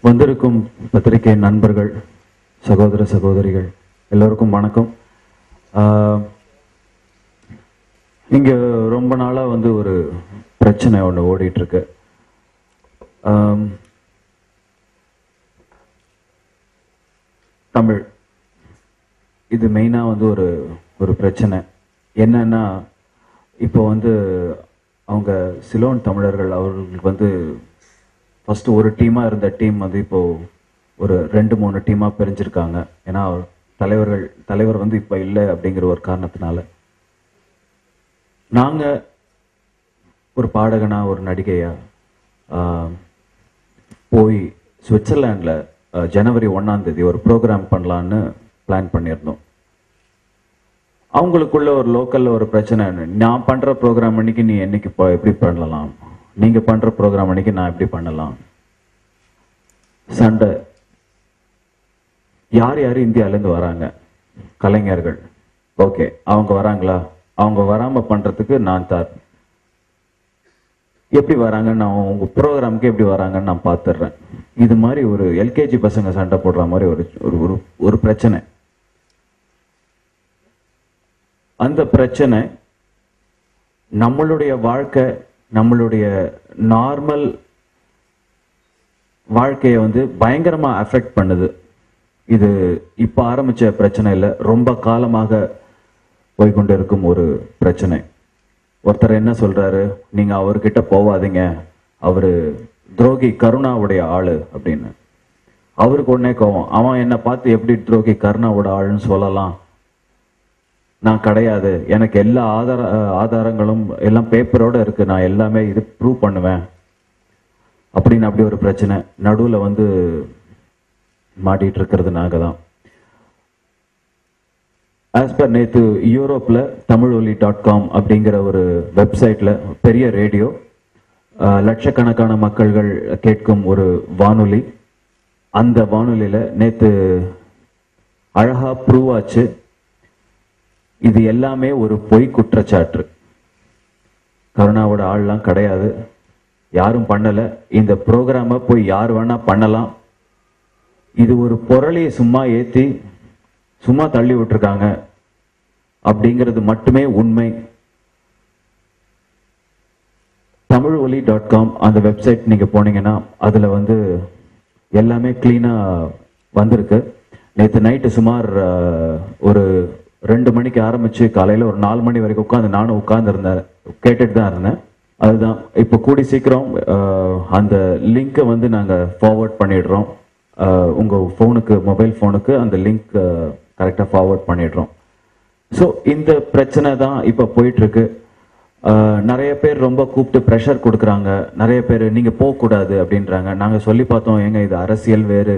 வந்திருக்கும் பத்திரிகை நண்பர்கள், சகோதர சகோதரிகள் எல்லோருக்கும் வணக்கம். இங்கே ரொம்ப நாளாக ஒரு பிரச்சனை ஒன்று ஓடிட்டுருக்கு. தமிழ் இது மெயினாக ஒரு பிரச்சனை என்னன்னா, இப்போ அவங்க சிலோன் தமிழர்கள் அவர்களுக்கு ஃபஸ்ட்டு ஒரு டீமாக இருந்த டீம் இப்போது ஒரு 2-3 டீமாக பிரிஞ்சிருக்காங்க. ஏன்னா தலைவர் இப்போ இல்லை அப்படிங்கிற ஒரு காரணத்தினால. நாங்கள் ஒரு பாடகனா ஒரு நடிகையா போய் சுவிட்சர்லாண்டில் ஜனவரி 1ஆம் தேதி ஒரு ப்ரோக்ராம் பண்ணலான்னு பிளான் பண்ணியிருந்தோம். அவங்களுக்குள்ள ஒரு லோக்கலில் ஒரு பிரச்சனை, நான் பண்ணுற ப்ரோக்ராம் அன்னைக்கு நீ என்னைக்கு எப்படி பண்ணலாம், நீங்கள் பண்ணுற ப்ரோக்ராம் அன்னைக்கு நான் எப்படி பண்ணலாம், சண்டை. யார் யார் இந்தியாவிலேருந்து வராங்க கலைஞர்கள், ஓகே அவங்க வராங்களா, அவங்க வராமல் பண்ணுறதுக்கு நான் எப்படி வராங்கன்னு நான் உங்கள் ப்ரோக்ராமுக்கு எப்படி வராங்கன்னு நான் பார்த்துடுறேன். இது மாதிரி ஒரு எல்கேஜி பசங்க சண்டை போடுற மாதிரி ஒரு பிரச்சனை. அந்த பிரச்சனை நம்மளுடைய வாழ்க்கை, நம்மளுடைய நார்மல் வாழ்க்கையை பயங்கரமாக அஃபெக்ட் பண்ணுது. இது இப்போ ஆரம்பித்த பிரச்சனை இல்லை, ரொம்ப காலமாக போய்கொண்டு இருக்கும் ஒரு பிரச்சனை. ஒருத்தர் என்ன சொல்கிறாரு, நீங்கள் அவர்கிட்ட போவாதீங்க, அவர் துரோகி கருணாவுடைய ஆள் அப்படின்னு. அவருக்கு உடனே கோவம், அவன் என்னை பார்த்து எப்படி துரோகி கருணாவோட ஆளுன்னு சொல்லலாம், நான் கிடையாது, எனக்கு எல்லா ஆதாரங்களும் எல்லாம் பேப்பரோடு இருக்குது, நான் எல்லாமே இது ப்ரூவ் பண்ணுவேன் அப்படின்னு. அப்படி ஒரு பிரச்சனை நடுவில் மாட்டிகிட்டு இருக்கிறது நாங்கள் தான். ஆஸ் பர் நேற்று யூரோப்பில் tamiloli.com அப்படிங்கிற ஒரு வெப்சைட்டில் பெரிய ரேடியோ, லட்சக்கணக்கான மக்கள்கள் கேட்கும் ஒரு வானொலி. அந்த வானொலியில் நேற்று அழகாக ப்ரூவ் ஆச்சு, இது எல்லாமே ஒரு பொய் குற்றச்சாட்டு, கருணாவோட ஆள்லாம் கிடையாது, யாரும் பண்ணலை, இந்த ப்ரோக்ராமை போய் யார் வேணா பண்ணலாம், இது ஒரு பொருளையை சும்மா ஏற்றி சும்மா தள்ளி விட்டுருக்காங்க அப்படிங்கிறது மட்டுமே உண்மை. tamiloli.com அந்த வெப்சைட் நீங்கள் போனீங்கன்னா அதில் எல்லாமே கிளீனாக வந்திருக்கு. நேற்று நைட்டு சுமார் ஒரு 2 மணிக்கு ஆரம்பித்து காலையில் ஒரு 4 மணி வரைக்கும் நானும் உட்காந்துருந்தேன், கேட்டுட்டு தான் இருந்தேன். அதுதான் இப்போ கூடி சீக்கிரம் அந்த லிங்க்கை நாங்கள் ஃபார்வர்ட் பண்ணிடுறோம். உங்கள் ஃபோனுக்கு, மொபைல் ஃபோனுக்கு அந்த லிங்க் கரெக்டாக ஃபார்வர்ட் பண்ணிடுறோம். ஸோ இந்த பிரச்சனை தான் இப்போ போயிட்டுருக்கு. நிறைய பேர் ரொம்ப கூப்பிட்டு ப்ரெஷர் கொடுக்குறாங்க, நிறைய பேர் நீங்கள் போகக்கூடாது அப்படின்றாங்க. நாங்கள் சொல்லி பார்த்தோம், ஏங்க இது அரசியல் வேறு,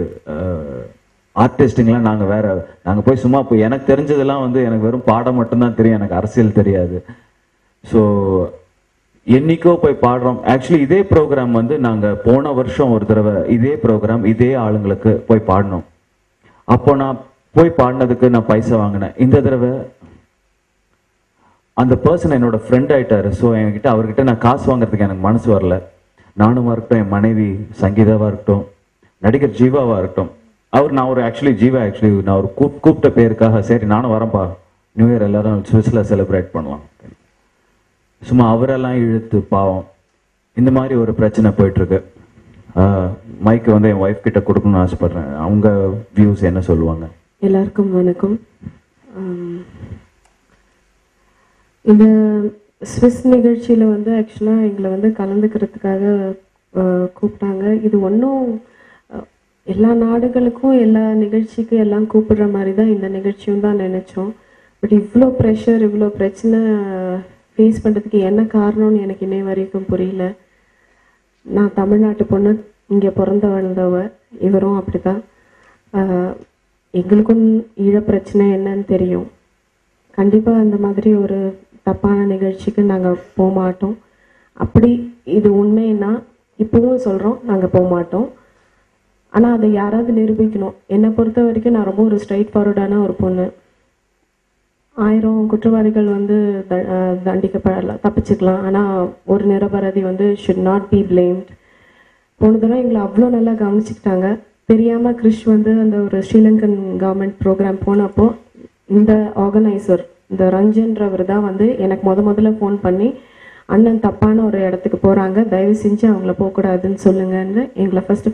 ஆர்டிஸ்ட்டுங்களாம் நாங்கள் வேறு, நாங்கள் போய் சும்மா போய் எனக்கு தெரிஞ்சதெல்லாம் எனக்கு வெறும் பாடம் மட்டும்தான் தெரியும், எனக்கு அரசியல் தெரியாது. ஸோ என்னைக்கோ போய் பாடுறோம். ஆக்சுவலி இதே ப்ரோக்ராம் நாங்கள் போன வருஷம் ஒரு தடவை இதே ப்ரோக்ராம் இதே ஆளுங்களுக்கு போய் பாடினோம். அப்போ நான் போய் பாடினதுக்கு நான் பைசா வாங்கினேன். இந்த தடவை அந்த பர்சன் என்னோட ஃப்ரெண்ட் ஆகிட்டார். ஸோ என்கிட்ட அவர்கிட்ட நான் காசு வாங்குறதுக்கு எனக்கு மனசு வரல. நானுமா இருக்கட்டும், என் மனைவி சங்கீதாவாக இருக்கட்டும், நடிகர் ஜீவாவாக இருக்கட்டும். நான் ஒரு நான் ஒரு கூப்பிட்ட பேருக்காக சரி நானும் வரேன்ப்பா, நியூ இயர் எல்லாரும் சுவிஸில் செலிப்ரேட் பண்ணலாம், சும்மா அவரெல்லாம் இழுத்து பாவம். இந்த மாதிரி ஒரு பிரச்சனை போயிட்டுருக்கு. மைக்கு என் ஒய்ஃப் கிட்ட கொடுக்கணும்னு ஆசைப்படுறேன். அவங்க வியூஸ் என்ன சொல்லுவாங்க? எல்லாருக்கும் வணக்கம். இந்த ஸ்விஸ் நிகழ்ச்சியில் ஆக்சுவலாக எங்களை கலந்துக்கிறதுக்காக கூப்பிட்டாங்க. இது ஒன்றும் எல்லா நாடுகளுக்கும் எல்லா நிகழ்ச்சிக்கும் எல்லாம் கூப்பிடுற மாதிரி தான் இந்த நிகழ்ச்சியும் தான் நினச்சோம். பட் இவ்வளோ ப்ரெஷர், இவ்வளோ பிரச்சனை ஃபேஸ் பண்ணுறதுக்கு என்ன காரணம்னு எனக்கு இன்னை வரைக்கும் புரியல. நான் தமிழ்நாட்டு பொண்ணு, இங்கே பிறந்த வளர்ந்தவ, இவரும் அப்படி தான். எங்களுக்கும் ஈழ பிரச்சனை என்னன்னு தெரியும். கண்டிப்பாக அந்த மாதிரி ஒரு தப்பான நிகழ்ச்சிக்கு நாங்கள் போக மாட்டோம். அப்படி இது உண்மைன்னா இப்போவும் சொல்கிறோம், நாங்கள் போக மாட்டோம். ஆனால் அதை யாராவது நிரூபிக்கணும். என்னை பொறுத்த வரைக்கும் நான் ரொம்ப ஒரு ஸ்ட்ரைட் ஃபார்வர்டான ஒரு பொண்ணு. 1000 குற்றவாளிகள் தண்டிக்கப்படலாம், தப்பிச்சுக்கலாம். ஆனால் ஒரு நிரபராதி ஷுட் நாட் பி பிளேம்ட். போன தடவை எங்களை அவ்வளோ நல்லா கவனிச்சுக்கிட்டாங்க. தெரியாமல் கிறிஷ் வந்து அந்த ஒரு ஸ்ரீலங்கன் கவர்மெண்ட் ப்ரோக்ராம் போனப்போ இந்த ஆர்கனைசர் இந்த ரஞ்சன்றவர் தான் வந்து எனக்கு முதல்ல ஃபோன் பண்ணி, அண்ணன் தப்பான ஒரு இடத்துக்கு போகிறாங்க, தயவு செஞ்சு அவங்கள போகக்கூடாதுன்னு சொல்லுங்கன்னு எங்களை ஃபஸ்ட்டு